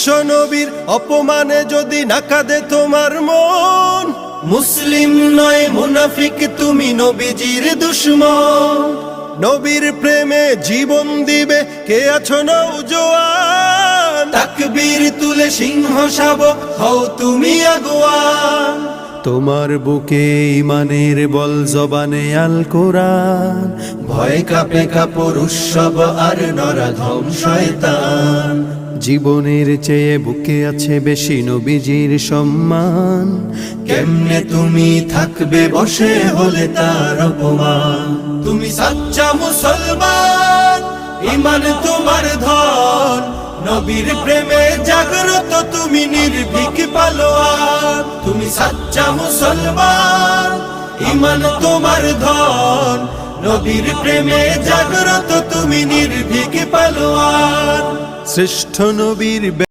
বিশ্ব নবীর অপমানে যদি না কাঁদে তোমার মন, মুসলিম নয় মুনাফিক তুমি নবীজির দুশমন। নবীর প্রেমে জীবন দিবে কে আছো নওজোয়ান, তাকবীর তুলে সিংহ শাবক হও তুমি আগুয়ান। তোমার বুকে ইমানের বল জবানে আল কোরআন, ভয় কাঁপে কাপড় উৎসব আর নরাধম শয়তান। জীবনের চেয়ে বুকে আছে বেশি নবীজির সম্মান, কেমনে তুমি থাকবে বসে হলে তার অপমান। তুমি সাচ্চা মুসলমান, ইমান তোমার ধন, নবীর প্রেমে জাগ্রত তুমি নির্ভীক পালোয়ান। তুমি সাচ্চা মুসলমান, ইমান তোমার ধন, নবীর প্রেমে জাগ্রত তুমি নির্ভীক পালোয়ান। শ্রেষ্ঠ নবীর